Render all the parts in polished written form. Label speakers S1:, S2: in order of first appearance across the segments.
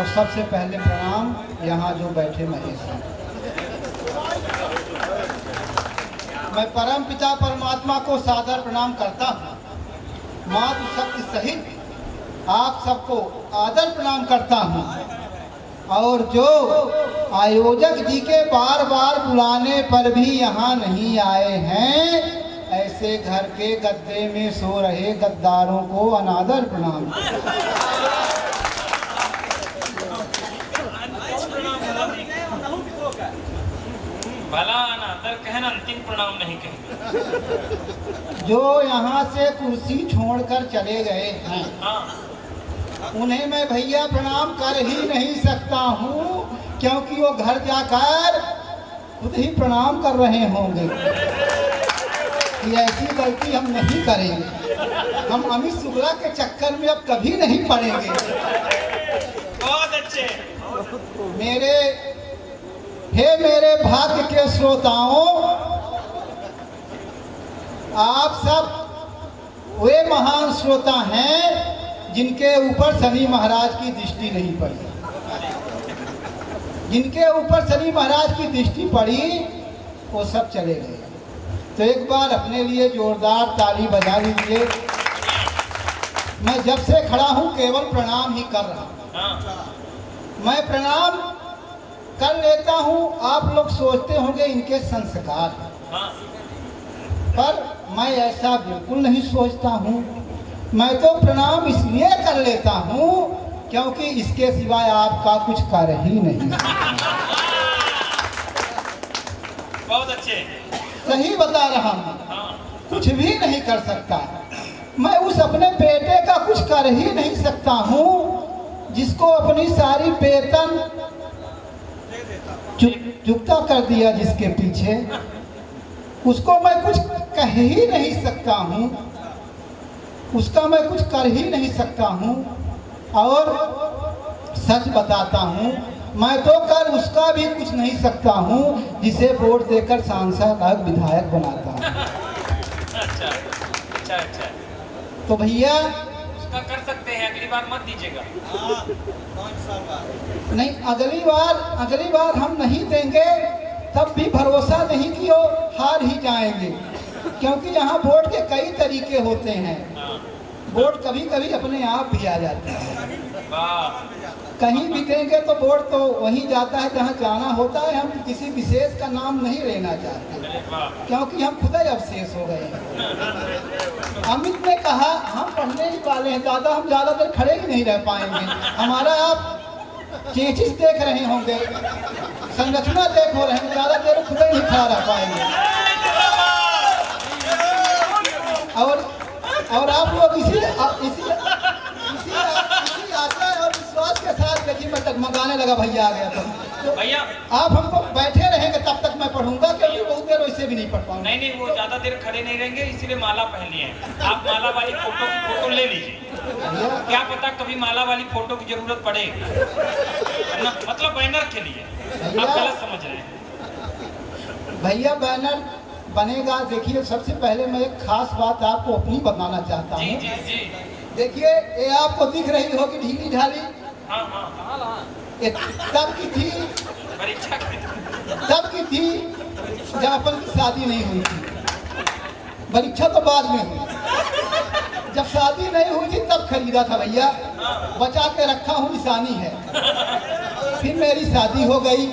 S1: सबसे पहले प्रणाम यहाँ जो बैठे महेश हैं। मैं परम पिता परमात्मा को सादर प्रणाम करता हूँ। मातृ शक्ति सहित आप सबको आदर प्रणाम करता हूँ। और जो आयोजक जी के बार बार बुलाने पर भी यहाँ नहीं आए हैं, ऐसे घर के गद्दे में सो रहे गद्दारों को अनादर प्रणाम।
S2: भला अनादर कहना, अंतिम प्रणाम नहीं कहेंगे।
S1: जो यहाँ से कुर्सी छोड़कर चले गए हैं, उन्हें मैं भैया प्रणाम कर ही नहीं सकता हूँ, क्योंकि वो घर जाकर खुद ही प्रणाम कर रहे होंगे कि ऐसी गलती हम नहीं करेंगे। हम अमित शुक्ला के चक्कर में अब कभी नहीं पड़ेंगे।
S2: बहुत अच्छे। मेरे
S1: भाग्य के श्रोताओं, आप सब वे महान श्रोता हैं जिनके ऊपर शनि महाराज की दृष्टि नहीं पड़ी। जिनके ऊपर शनि महाराज की दृष्टि पड़ी वो सब चले गए। तो एक बार अपने लिए जोरदार ताली बजा लीजिए। मैं जब से खड़ा हूँ केवल प्रणाम ही कर रहा हूँ। मैं प्रणाम कर लेता हूँ। आप लोग सोचते होंगे इनके संस्कार, पर मैं ऐसा बिल्कुल नहीं सोचता हूँ। मैं तो प्रणाम इसलिए कर लेता हूँ क्योंकि इसके सिवाय आपका कुछ कर ही नहीं।
S2: बहुत अच्छे।
S1: सही बता रहा हूँ, कुछ भी नहीं कर सकता। मैं उस अपने बेटे का कुछ कर ही नहीं सकता हूँ जिसको अपनी सारी वेतन चुकता कर दिया, जिसके पीछे उसको मैं कुछ कह ही नहीं सकता हूँ, उसका मैं कुछ कर ही नहीं सकता हूँ। और सच बताता हूँ, मैं तो कर उसका भी कुछ नहीं सकता हूँ जिसे वोट देकर सांसद और विधायक बनाता हूँ।
S2: अच्छा।
S1: तो भैया
S2: उसका कर सकते हैं, अगली बार मत दीजिएगा।
S1: नहीं, अगली बार हम नहीं देंगे, तब भी भरोसा नहीं कि वो हार ही जाएंगे, क्योंकि यहाँ वोट के कई तरीके होते हैं। वोट कभी कभी अपने आप भी आ जाता है। कहीं भी देंगे तो वोट तो वहीं जाता है जहाँ जाना होता है। हम किसी विशेष का नाम नहीं लेना चाहते, क्योंकि हम खुद ही अवशेष हो गए हैं। अमित ने कहा हम पढ़ने ही वाले हैं दादा, हम ज़्यादा देर खड़े ही नहीं रह पाएंगे। हमारा आप चेचिस देख रहे होंगे, संरचना देख हो रहे हैं, ज़्यादा देर खुद ही नहीं खड़ा रह पाएंगे। और आप लोग इसी आशा और विश्वास के साथ, देखिए मैं टगमगाने लगा, भैया आ गया तो
S2: भैया
S1: आप हमको बैठे रहेंगे तब तक मैं पढ़ूंगा, क्योंकि बहुत देर वैसे भी नहीं पढ़ पाऊंगा।
S2: नहीं, वो ज्यादा देर खड़े नहीं रहेंगे, इसीलिए माला पहन लिए हैं। आप माला वाली फोटो ले लीजिए। क्या पता कभी माला वाली फोटो की जरूरत पड़े ना, मतलब बैनर के लिए। आप गलत समझ रहे हैं
S1: भैया। बैनर बनेगा। देखिए सबसे पहले मैं एक खास बात आपको अपनी बताना चाहता हूँ।
S2: जी।
S1: देखिए ये आपको दिख रही होगी ढीली ढाली, तब की थी जब अपन की शादी नहीं हुई थी। परीक्षा तो बाद में हुई, जब शादी नहीं हुई थी तब खरीदा था भैया, बचा के रखा हूँ, निशानी है। फिर मेरी शादी हो गई,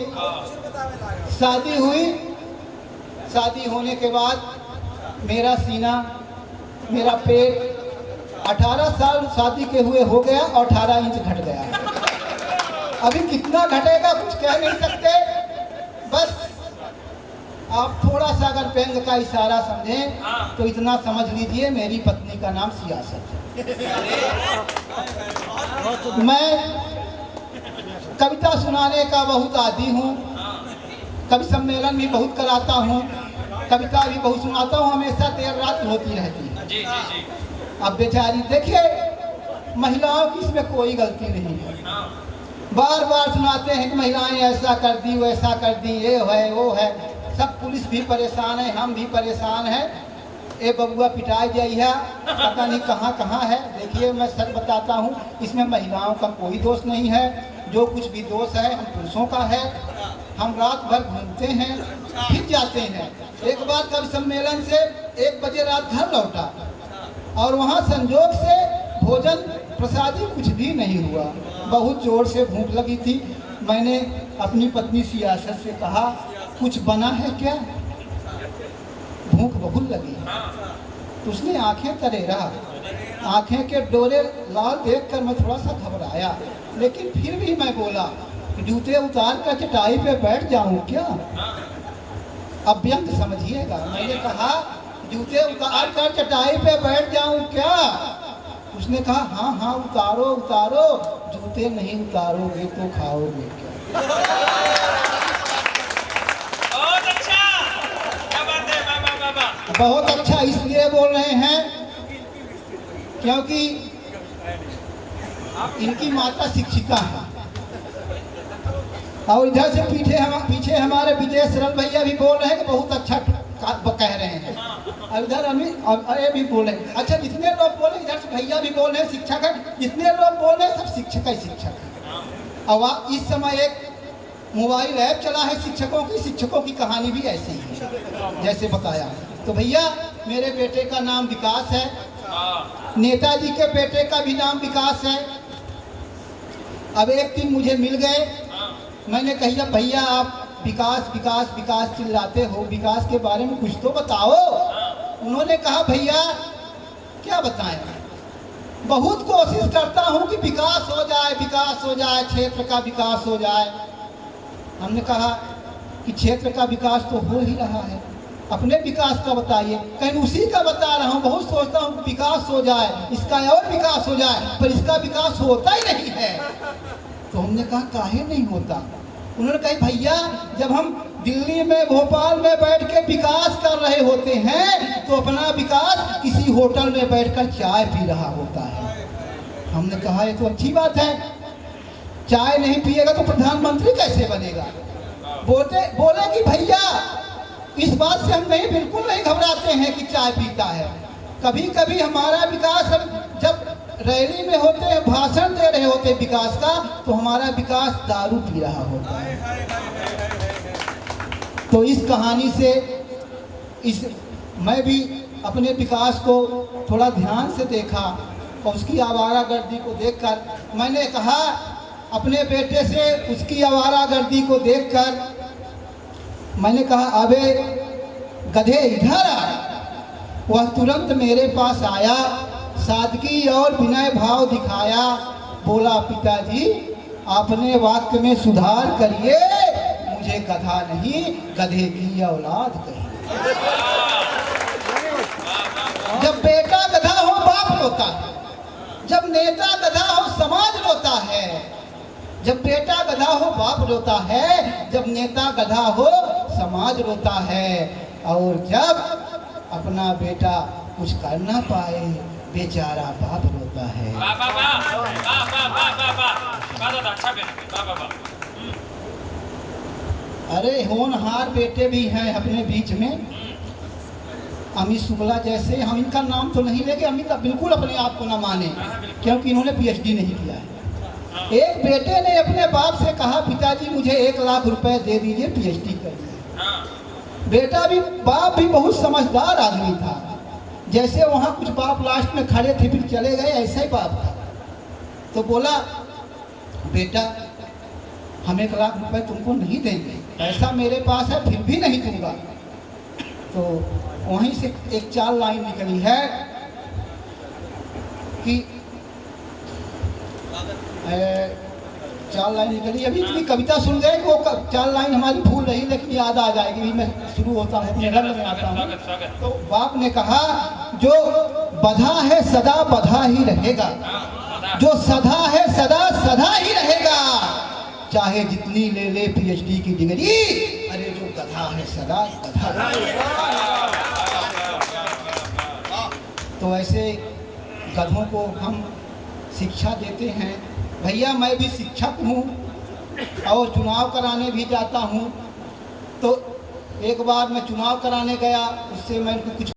S1: शादी हुई। शादी होने के बाद मेरा सीना, मेरा पेट 18 साल शादी के हुए हो गया और 18 इंच घट गया। अभी कितना घटेगा कुछ कह नहीं सकते। बस आप थोड़ा सा अगर व्यंग का इशारा समझें तो इतना समझ लीजिए, मेरी पत्नी का नाम सियासत है। मैं कविता सुनाने का बहुत आदी हूँ, कवि सम्मेलन भी बहुत कराता हूँ, कविता भी बहुत सुनाता हूँ, हमेशा देर रात होती रहती है।
S2: जी।
S1: अब बेचारी देखिए, महिलाओं की इसमें कोई गलती नहीं है। बार बार सुनाते हैं कि महिलाएं ऐसा कर दी, वैसा कर दी, ये है वो है। सब पुलिस भी परेशान है, हम भी परेशान हैं। ए बबुआ पिटाई गई है, पता नहीं कहाँ है। देखिए मैं सच बताता हूँ, इसमें महिलाओं का कोई दोष नहीं है। जो कुछ भी दोष है हम पुरुषों का है। हम रात भर घूमते हैं फिर जाते हैं। एक बार कवि सम्मेलन से 1 बजे रात घर लौटा और वहाँ संजोग से भोजन प्रसादी कुछ भी नहीं हुआ। बहुत जोर से भूख लगी थी। मैंने अपनी पत्नी सियासत से कहा कुछ बना है क्या, भूख बहुत लगी। तो उसने आंखें तरे रहा, आंखें के डोरे लाल देखकर मैं थोड़ा सा घबराया, लेकिन फिर भी मैं बोला जूते उतार कर चटाई पे बैठ जाऊं क्या। अब व्यंग समझिएगा, मैंने कहा जूते उतार कर चटाई पे बैठ जाऊं क्या। उसने कहा हाँ हाँ उतारो उतारो, जूते नहीं उतारोगे तो खाओगे क्या।
S2: बहुत अच्छा, क्या बात है, वाह वाह वाह।
S1: बहुत अच्छा इसलिए बोल रहे हैं क्योंकि इनकी माता शिक्षिका है और इधर से पीछे हमारे विजय सरल भैया भी बोल रहे हैं कि बहुत अच्छा कह रहे हैं। और इधर अरे भी बोल रहे हैं। अच्छा जितने लोग बोले इधर से भैया भी बोल रहे हैं शिक्षक है, जितने लोग बोल रहे हैं सब शिक्षक ही शिक्षक है। अब इस समय एक मोबाइल ऐप चला है शिक्षकों की कहानी भी ऐसी है जैसे बताया। तो भैया मेरे बेटे का नाम विकास है, नेताजी के बेटे का भी नाम विकास है। अब एक दिन मुझे मिल गए, मैंने कहा भैया आप विकास विकास विकास चिल्लाते हो, विकास के बारे में कुछ तो बताओ। उन्होंने कहा भैया क्या बताएं, बहुत कोशिश करता हूं कि विकास हो जाए, क्षेत्र का विकास हो जाए। हमने कहा कि क्षेत्र का विकास तो हो ही रहा है, अपने विकास का बताइए। कहीं उसी का बता रहा हूँ, बहुत सोचता हूँ विकास हो जाए, इसका और विकास हो जाए, पर इसका विकास होता ही नहीं है। तो हमने कहा काहे नहीं होता। उन्होंने कहा भैया जब हम दिल्ली में भोपाल में बैठ के विकास कर रहे होते हैं तो अपना विकास किसी होटल में बैठकर चाय पी रहा होता है। हमने कहा ये तो अच्छी बात है, चाय नहीं पिएगा तो प्रधानमंत्री कैसे बनेगा। बोले कि भैया इस बात से हम बिल्कुल नहीं घबराते हैं कि चाय पीता है। कभी कभी हमारा विकास जब रैली में होते हैं, भाषण दे रहे होते हैं विकास का, तो हमारा विकास दारू पी रहा होता है। तो इस कहानी से मैं भी अपने विकास को थोड़ा ध्यान से देखा और उसकी आवारागर्दी को देखकर मैंने कहा अपने बेटे से उसकी आवारागर्दी को देखकर मैंने कहा अबे गधे इधर आ। वह तुरंत मेरे पास आया, सादगी और विनय भाव दिखाया, बोला पिताजी आपने वाक्य में सुधार करिए, मुझे गधा नहीं गधे की औलाद कहिए। जब बेटा गधा हो बाप रोता है, जब नेता गधा हो समाज रोता है, जब बेटा गधा हो बाप रोता है, जब नेता गधा हो समाज रोता है, और जब अपना बेटा कुछ कर ना पाए बेचारा बाप रोता है। अरे होनहार बेटे भी हैं अपने बीच में, अमित शुक्ला जैसे। हम इनका नाम तो नहीं लेंगे, अमित बिल्कुल अपने आप को ना माने क्योंकि इन्होंने पीएचडी नहीं किया है। एक बेटे ने अपने बाप से कहा पिताजी मुझे 1 लाख रुपए दे दीजिए पीएचडी करिए। बेटा भी बाप भी बहुत समझदार आदमी था, जैसे वहाँ कुछ बाप लास्ट में खड़े थे फिर चले गए ऐसा ही बाप था। तो बोला बेटा हम 1 लाख रुपए तुमको नहीं देंगे, पैसा मेरे पास है फिर भी नहीं दूंगा। तो वहीं से एक 4 लाइन निकली है कि 4 लाइन निकली। अभी इतनी कविता सुन गए कि वो 4 लाइन हमारी भूल रही, लेकिन याद आ जाएगी। मैं शुरू होता हूँ अपने रंग में आता हूँ। तो बाप ने कहा जो बधा है सदा बधा ही रहेगा, जो सदा है सदा सदा ही रहेगा, चाहे जितनी ले ले पीएचडी की डिग्री, अरे जो गधा है सदा गधा। तो ऐसे गधों को हम शिक्षा देते हैं। भैया मैं भी शिक्षक हूँ और चुनाव कराने भी जाता हूँ। तो एक बार मैं चुनाव कराने गया, उससे मैं कुछ